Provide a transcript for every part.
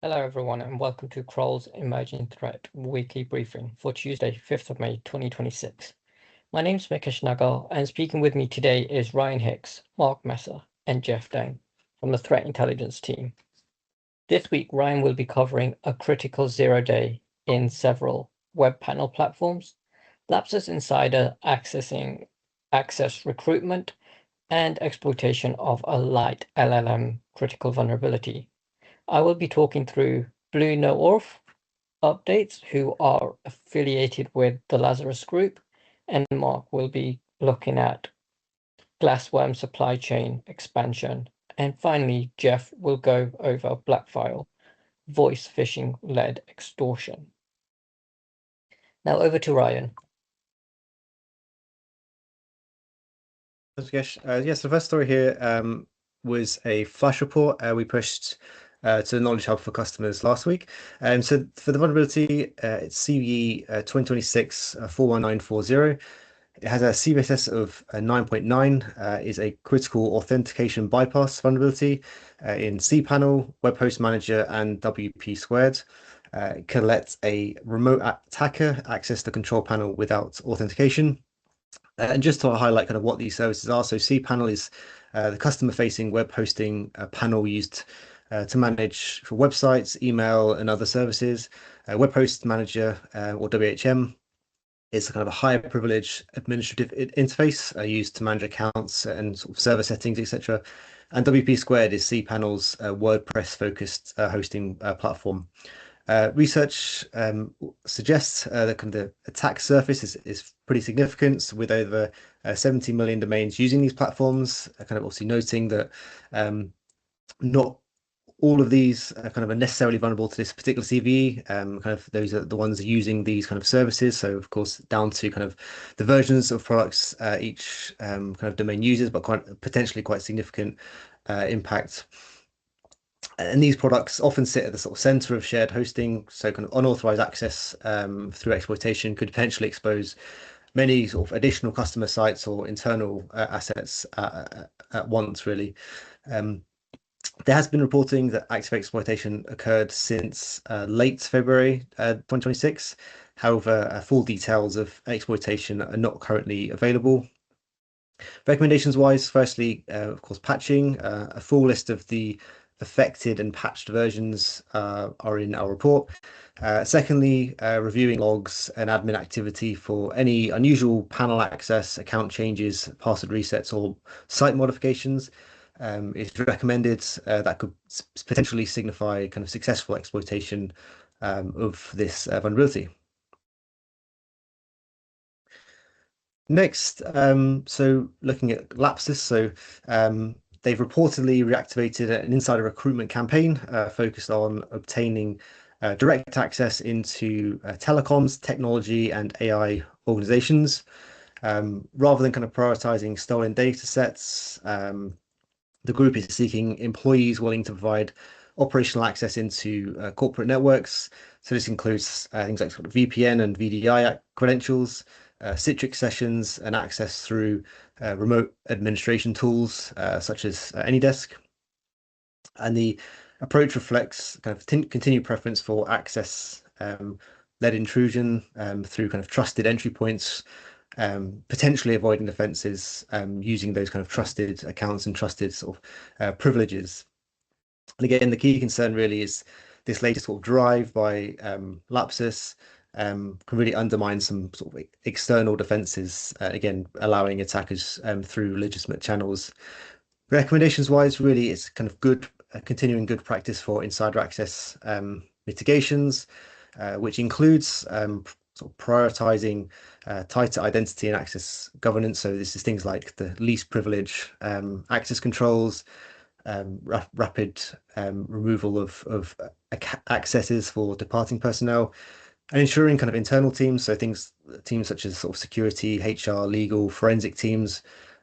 Hello everyone and welcome to Kroll's Emerging Threat Weekly Briefing for Tuesday, 5th of May 2026. My name is Mikesh Nagar and speaking with me today is Ryan Hicks, Mark Messer and Jeff Dang from the Threat Intelligence team. This week, Ryan will be covering a critical zero-day in several web panel platforms, LAPSUS insider access recruitment, and exploitation of a LiteLLM critical vulnerability. I will be talking through BlueNoroff updates, who are affiliated with the Lazarus Group, and Mark will be looking at GlassWorm supply chain expansion. And finally, Jeff will go over BlackFile, voice phishing-led extortion. Now over to Ryan. Thanks, Vikesh. Yes, the first story here was a flash report we pushed to the Knowledge Hub for customers last week. So for the vulnerability, it's CVE 2026 41940. It has a CVSS of 9.9, is a critical authentication bypass vulnerability in cPanel, Web Host Manager, and WP squared. It can let a remote attacker access the control panel without authentication. And just to highlight kind of what these services are, so cPanel is the customer-facing web hosting panel used to manage for websites, email, and other services. Web Host Manager, or WHM, is kind of a higher privilege administrative interface used to manage accounts and sort of server settings, etc. And WP Squared is cPanel's WordPress-focused hosting platform. Research suggests that kind of the attack surface is pretty significant, with over 70 million domains using these platforms. Kind of also noting that not all of these kind of are necessarily vulnerable to this particular CVE. Kind of those are the ones using these kind of services. So of course, down to kind of the versions of products each kind of domain uses, but potentially quite significant impact. And these products often sit at the sort of center of shared hosting. So kind of unauthorized access through exploitation could potentially expose many sort of additional customer sites or internal assets at once, really. There has been reporting that active exploitation occurred since late February 2026. However, full details of exploitation are not currently available. Recommendations-wise, firstly, of course, patching. A full list of the affected and patched versions are in our report. Secondly, reviewing logs and admin activity for any unusual panel access, account changes, password resets, or site modifications is recommended. That could potentially signify kind of successful exploitation of this vulnerability. Next, so looking at LAPSUS, so they've reportedly reactivated an insider recruitment campaign focused on obtaining direct access into telecoms, technology, and AI organizations. Rather than kind of prioritizing stolen data sets, the group is seeking employees willing to provide operational access into corporate networks. So this includes things like sort of VPN and VDI credentials, Citrix sessions, and access through remote administration tools such as AnyDesk. And the approach reflects kind of continued preference for access led intrusion through kind of trusted entry points, potentially avoiding offenses using those kind of trusted accounts and trusted sort of privileges. And again, the key concern really is this latest sort of drive by LAPSUS can really undermine some sort of external defenses, again, allowing attackers through legitimate channels. Recommendations-wise, really, it's kind of good, continuing good practice for insider access mitigations, which includes sort of prioritizing tighter identity and access governance. So this is things like the least privilege access controls, rapid removal of accesses for departing personnel, and ensuring kind of internal teams, so teams such as sort of security, HR, legal, forensic teams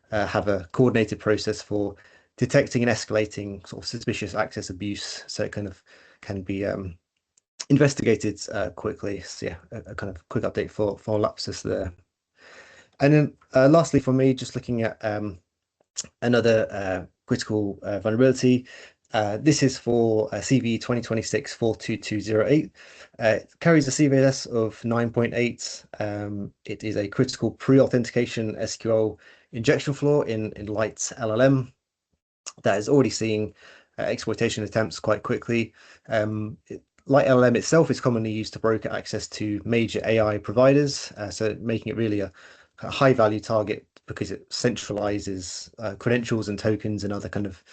have a coordinated process for detecting and escalating sort of suspicious access abuse, so it kind of can be investigated quickly. So yeah, a kind of quick update for LAPSUS there. And then lastly, for me, just looking at another critical vulnerability, This is for CV 2026-42208. It carries a CVS of 9.8. It is a critical pre-authentication SQL injection flaw in LiteLLM that is already seeing exploitation attempts quite quickly. LiteLLM itself is commonly used to broker access to major AI providers, so making it really a high-value target because it centralizes credentials and tokens and other kind of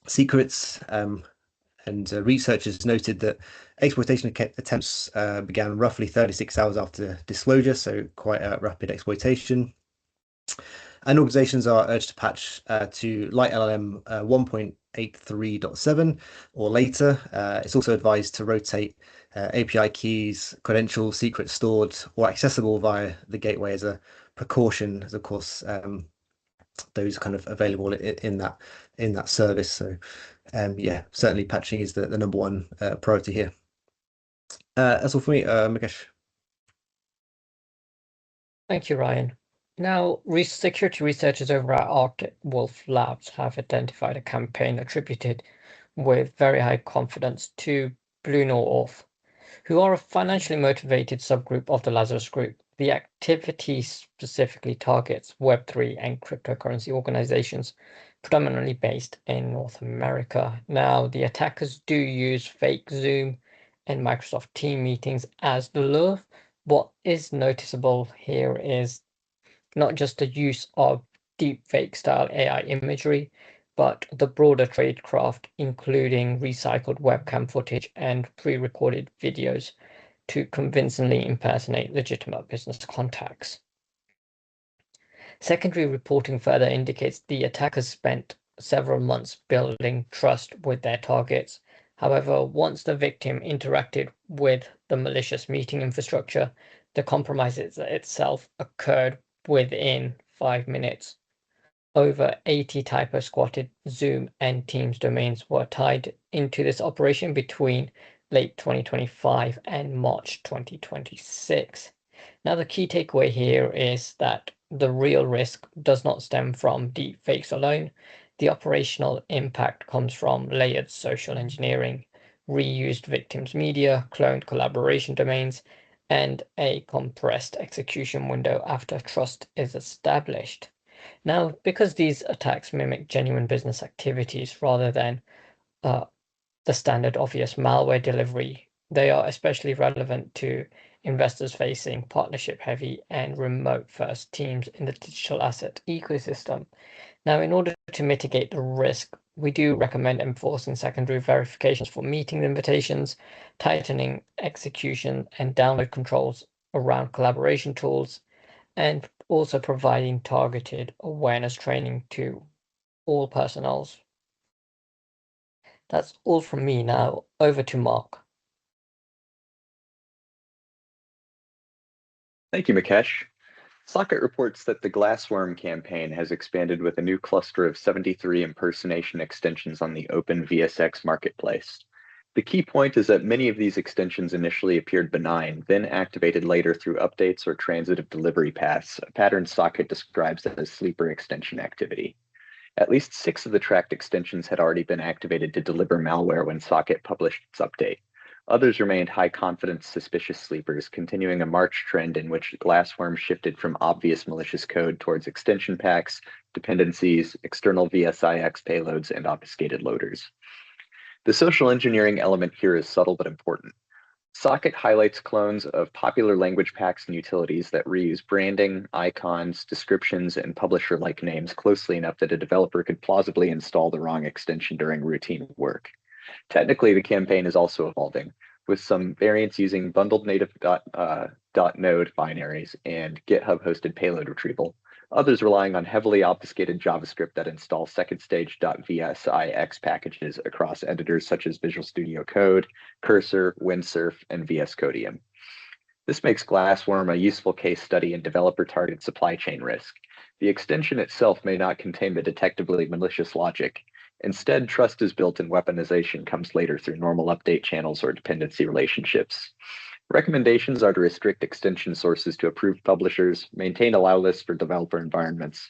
secrets. And researchers noted that exploitation attempts began roughly 36 hours after disclosure, so quite a rapid exploitation. And organizations are urged to patch to LiteLLM 1.83.7 or later. It's also advised to rotate API keys, credentials, secrets stored or accessible via the gateway as a precaution, as of course those are kind of available in that service. So yeah, certainly patching is the number one priority here. That's all for me, Mukesh. Thank you, Ryan. Now, security researchers over at Arctic Wolf Labs have identified a campaign attributed with very high confidence to BlueNoroff, who are a financially motivated subgroup of the LAPSUS group. The activity specifically targets Web3 and cryptocurrency organizations, predominantly based in North America. Now, the attackers do use fake Zoom and Microsoft Teams meetings as the lure. What is noticeable here is not just the use of deepfake style AI imagery, but the broader tradecraft, including recycled webcam footage and pre-recorded videos to convincingly impersonate legitimate business contacts. Secondary reporting further indicates the attackers spent several months building trust with their targets. However, once the victim interacted with the malicious meeting infrastructure, the compromise itself occurred within 5 minutes. Over 80 typo-squatted Zoom and Teams domains were tied into this operation between late 2025 and March 2026. Now, the key takeaway here is that the real risk does not stem from deepfakes alone. The operational impact comes from layered social engineering, reused victims' media, cloned collaboration domains, and a compressed execution window after trust is established. Now, because these attacks mimic genuine business activities rather than the standard obvious malware delivery, they are especially relevant to investors facing partnership-heavy and remote-first teams in the digital asset ecosystem. Now, in order to mitigate the risk, we do recommend enforcing secondary verifications for meeting invitations, tightening execution and download controls around collaboration tools, and also providing targeted awareness training to all personnel. That's all from me now. Over to Mark. Thank you, Mukesh. Socket reports that the GlassWorm campaign has expanded with a new cluster of 73 impersonation extensions on the open VSX marketplace. The key point is that many of these extensions initially appeared benign, then activated later through updates or transitive delivery paths, a pattern Socket describes as sleeper extension activity. At least 6 of the tracked extensions had already been activated to deliver malware when Socket published its update. Others remained high-confidence suspicious sleepers, continuing a March trend in which GlassWorm shifted from obvious malicious code towards extension packs, dependencies, external VSIX payloads, and obfuscated loaders. The social engineering element here is subtle but important. Socket highlights clones of popular language packs and utilities that reuse branding, icons, descriptions, and publisher-like names closely enough that a developer could plausibly install the wrong extension during routine work. Technically, the campaign is also evolving, with some variants using bundled native .node binaries and GitHub-hosted payload retrieval, others relying on heavily obfuscated JavaScript that install second-stage.vsix packages across editors such as Visual Studio Code, Cursor, Windsurf, and VS Codium. This makes GlassWorm a useful case study in developer-targeted supply chain risk. The extension itself may not contain the detectably malicious logic. Instead, trust is built and weaponization comes later through normal update channels or dependency relationships. Recommendations are to restrict extension sources to approved publishers, maintain allow lists for developer environments,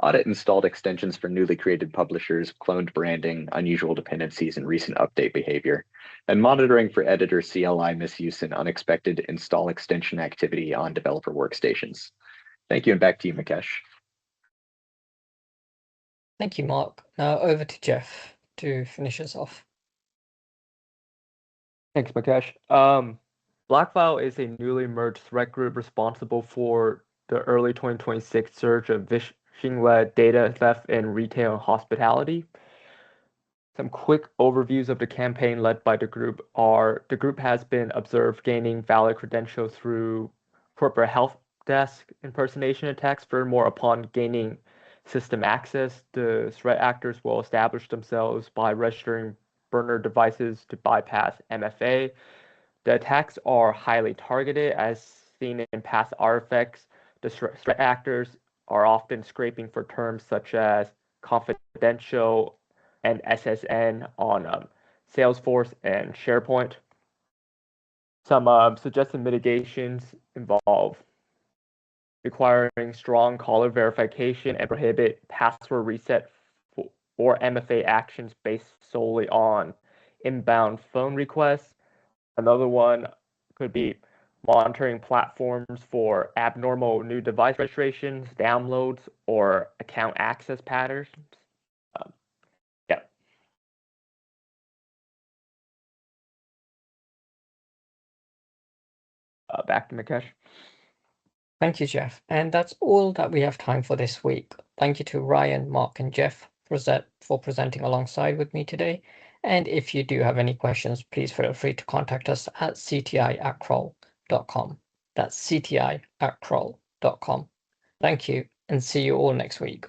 Audit installed extensions for newly created publishers, cloned branding, unusual dependencies, and recent update behavior, and monitoring for editor CLI misuse and unexpected install extension activity on developer workstations. Thank you, and back to you, Mukesh. Thank you, Mark. Now over to Jeff to finish us off. Thanks, Mukesh. BlackFile is a newly merged threat group responsible for the early 2026 surge of Vishing-Led data theft in retail and hospitality. Some quick overviews of the campaign led by the group are: the group has been observed gaining valid credentials through corporate help desk impersonation attacks. Furthermore, upon gaining system access, the threat actors will establish themselves by registering burner devices to bypass MFA. The attacks are highly targeted, as seen in past artifacts. The threat actors are often scraping for terms such as confidential and SSN on Salesforce and SharePoint. Some suggested mitigations involve requiring strong caller verification and prohibit password reset or MFA actions based solely on inbound phone requests. Another one could be monitoring platforms for abnormal new device registrations, downloads, or account access patterns. Back to Mukesh. Thank you, Jeff. And that's all that we have time for this week. Thank you to Ryan, Mark, and Jeff for presenting alongside with me today. And if you do have any questions, please feel free to contact us at cti@kroll.com. That's cti@kroll.com. Thank you, and see you all next week.